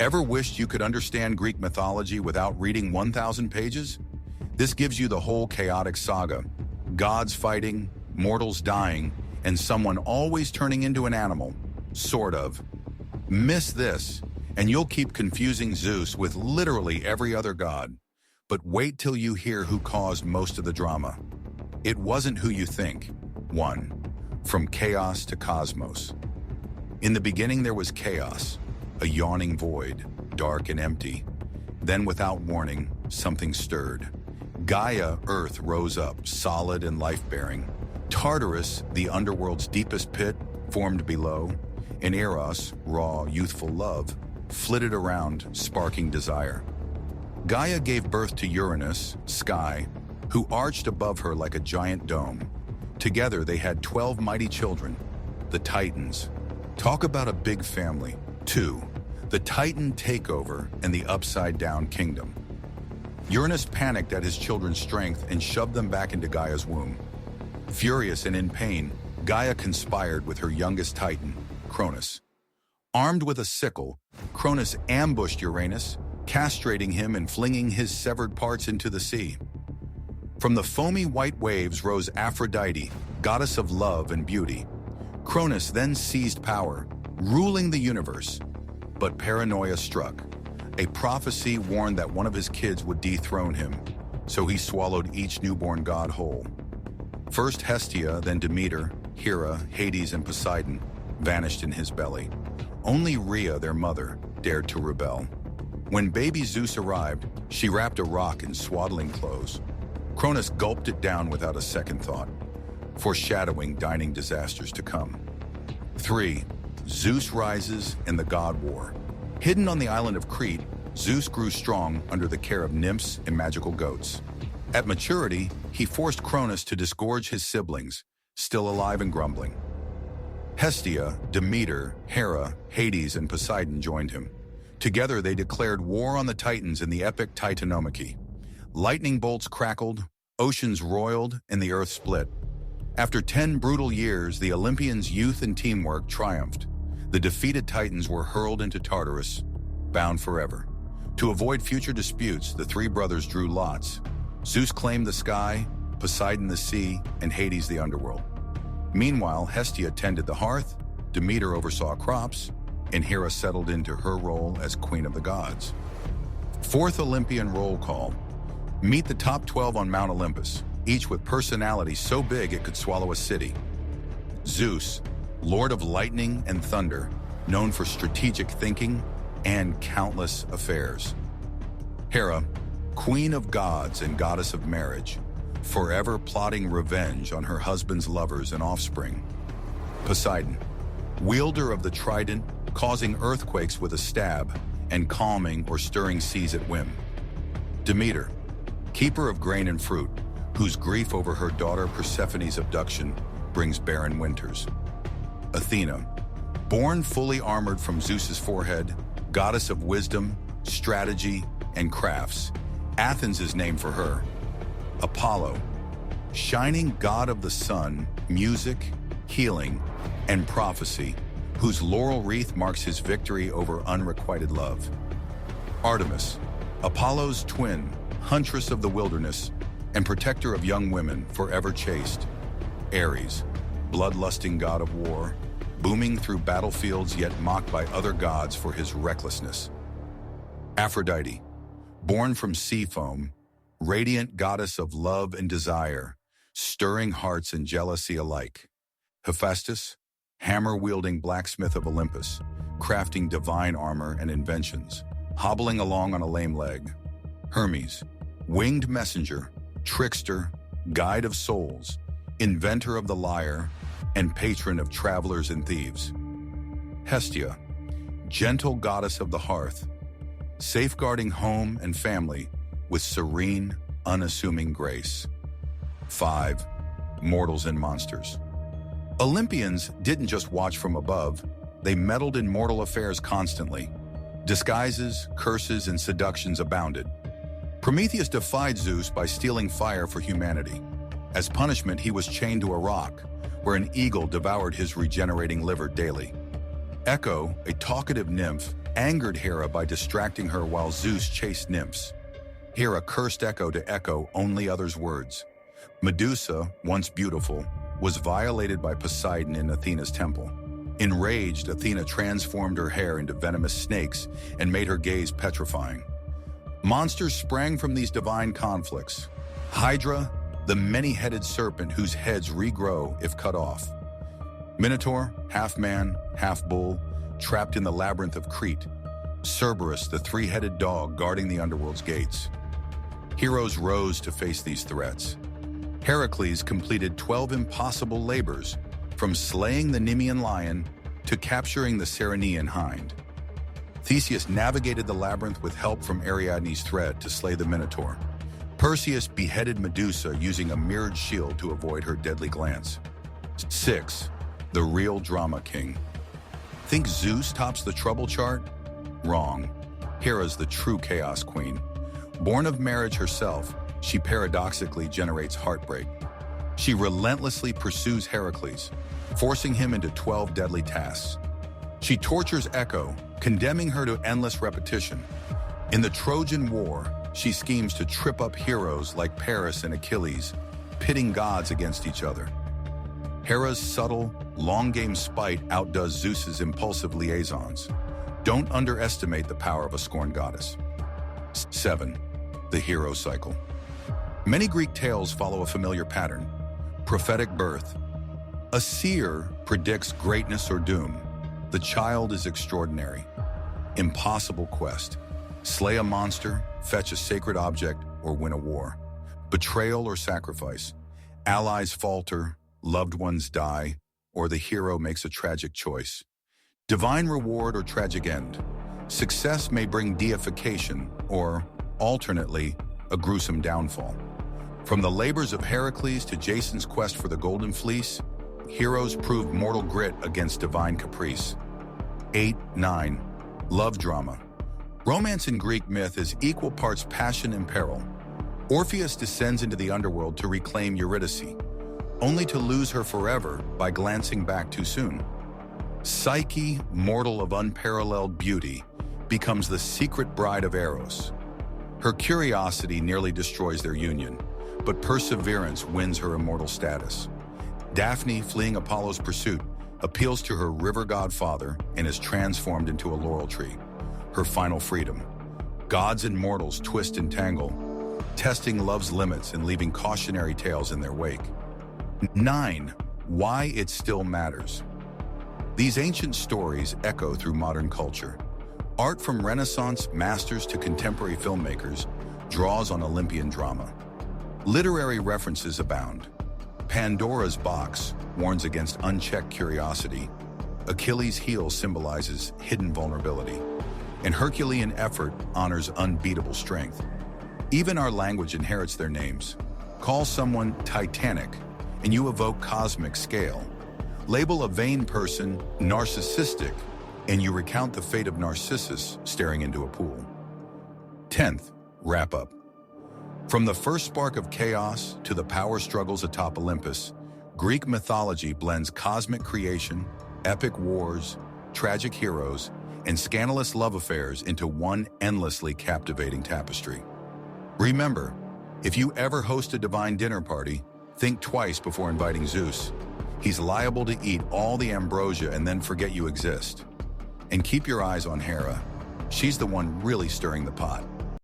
Ever wished you could understand Greek mythology without reading 1,000 pages? This gives you the whole chaotic saga. Gods fighting, mortals dying, and someone always turning into an animal. Sort of. Miss this, and you'll keep confusing Zeus with literally every other god. But wait till you hear who caused most of the drama. It wasn't who you think. 1. From chaos to cosmos. In the beginning there was chaos, a yawning void, dark and empty. Then without warning, something stirred. Gaia, Earth, rose up, solid and life-bearing. Tartarus, the underworld's deepest pit, formed below. And Eros, raw, youthful love, flitted around, sparking desire. Gaia gave birth to Uranus, sky, who arched above her like a giant dome. Together they had 12 mighty children, the Titans. Talk about a big family. 2. The Titan takeover and the upside-down kingdom. Uranus panicked at his children's strength and shoved them back into Gaia's womb. Furious and in pain, Gaia conspired with her youngest Titan, Cronus. Armed with a sickle, Cronus ambushed Uranus, castrating him and flinging his severed parts into the sea. From the foamy white waves rose Aphrodite, goddess of love and beauty. Cronus then seized power, ruling the universe. But paranoia struck. A prophecy warned that one of his kids would dethrone him, so he swallowed each newborn god whole. First Hestia, then Demeter, Hera, Hades, and Poseidon vanished in his belly. Only Rhea, their mother, dared to rebel. When baby Zeus arrived, she wrapped a rock in swaddling clothes. Cronus gulped it down without a second thought, foreshadowing dining disasters to come. 3. Zeus rises and the god war. Hidden on the island of Crete, Zeus grew strong under the care of nymphs and magical goats. At maturity, he forced Cronus to disgorge his siblings, still alive and grumbling. Hestia, Demeter, Hera, Hades, and Poseidon joined him. Together they declared war on the Titans in the epic Titanomachy. Lightning bolts crackled, oceans roiled, and the earth split. After 10 brutal years, the Olympians' youth and teamwork triumphed. The defeated Titans were hurled into Tartarus, bound forever. To avoid future disputes, the 3 brothers drew lots. Zeus claimed the sky, Poseidon the sea, and Hades the underworld. Meanwhile, Hestia tended the hearth, Demeter oversaw crops, and Hera settled into her role as queen of the gods. 4th Olympian roll call. Meet the top 12 on Mount Olympus, each with personality so big it could swallow a city. Zeus, Lord of lightning and thunder, known for strategic thinking and countless affairs. Hera, queen of gods and goddess of marriage, forever plotting revenge on her husband's lovers and offspring. Poseidon, wielder of the trident, causing earthquakes with a stab and calming or stirring seas at whim. Demeter, keeper of grain and fruit, whose grief over her daughter Persephone's abduction brings barren winters. Athena, born fully armored from Zeus's forehead, goddess of wisdom, strategy, and crafts. Athens is named for her. Apollo, shining god of the sun, music, healing, and prophecy, whose laurel wreath marks his victory over unrequited love. Artemis, Apollo's twin, huntress of the wilderness, and protector of young women, forever chaste. Ares, bloodlusting god of war, booming through battlefields yet mocked by other gods for his recklessness. Aphrodite, born from sea foam, radiant goddess of love and desire, stirring hearts and jealousy alike. Hephaestus, hammer-wielding blacksmith of Olympus, crafting divine armor and inventions, hobbling along on a lame leg. Hermes, winged messenger, trickster, guide of souls, inventor of the lyre, and patron of travelers and thieves. Hestia, gentle goddess of the hearth, safeguarding home and family with serene, unassuming grace. 5. Mortals and monsters. Olympians didn't just watch from above, they meddled in mortal affairs constantly. Disguises, curses, and seductions abounded. Prometheus defied Zeus by stealing fire for humanity. As punishment, he was chained to a rock, where an eagle devoured his regenerating liver daily. Echo, a talkative nymph, angered Hera by distracting her while Zeus chased nymphs. Hera cursed Echo to echo only others' words. Medusa, once beautiful, was violated by Poseidon in Athena's temple. Enraged, Athena transformed her hair into venomous snakes and made her gaze petrifying. Monsters sprang from these divine conflicts. Hydra, the many-headed serpent whose heads regrow if cut off. Minotaur, half man, half bull, trapped in the labyrinth of Crete. Cerberus, the three-headed dog guarding the underworld's gates. Heroes rose to face these threats. Heracles completed 12 impossible labors, from slaying the Nemean lion to capturing the Ceryneian hind. Theseus navigated the labyrinth with help from Ariadne's thread to slay the Minotaur. Perseus beheaded Medusa using a mirrored shield to avoid her deadly glance. 6. The real drama king. Think Zeus tops the trouble chart? Wrong. Hera's the true chaos queen. Born of marriage herself, she paradoxically generates heartbreak. She relentlessly pursues Heracles, forcing him into 12 deadly tasks. She tortures Echo, condemning her to endless repetition. In the Trojan War, she schemes to trip up heroes like Paris and Achilles, pitting gods against each other. Hera's subtle, long-game spite outdoes Zeus's impulsive liaisons. Don't underestimate the power of a scorned goddess. 7. The hero cycle. Many Greek tales follow a familiar pattern. Prophetic birth. A seer predicts greatness or doom. The child is extraordinary. Impossible quest. Slay a monster, fetch a sacred object, or win a war. Betrayal or sacrifice. Allies falter, loved ones die, or the hero makes a tragic choice. Divine reward or tragic end. Success may bring deification, or, alternately, a gruesome downfall. From the labors of Heracles to Jason's quest for the Golden Fleece, heroes prove mortal grit against divine caprice. 8. 9. Love drama. Romance in Greek myth is equal parts passion and peril. Orpheus descends into the underworld to reclaim Eurydice, only to lose her forever by glancing back too soon. Psyche, mortal of unparalleled beauty, becomes the secret bride of Eros. Her curiosity nearly destroys their union, but perseverance wins her immortal status. Daphne, fleeing Apollo's pursuit, appeals to her river godfather and is transformed into a laurel tree, her final freedom. Gods and mortals twist and tangle, testing love's limits and leaving cautionary tales in their wake. 9. Why it still matters. These ancient stories echo through modern culture. Art from Renaissance masters to contemporary filmmakers draws on Olympian drama. Literary references abound. Pandora's box warns against unchecked curiosity. Achilles' heel symbolizes hidden vulnerability. And Herculean effort honors unbeatable strength. Even our language inherits their names. Call someone Titanic, and you evoke cosmic scale. Label a vain person narcissistic, and you recount the fate of Narcissus staring into a pool. 10th, wrap up. From the first spark of chaos to the power struggles atop Olympus, Greek mythology blends cosmic creation, epic wars, tragic heroes, and scandalous love affairs into one endlessly captivating tapestry. Remember, if you ever host a divine dinner party, think twice before inviting Zeus. He's liable to eat all the ambrosia and then forget you exist. And keep your eyes on Hera. She's the one really stirring the pot.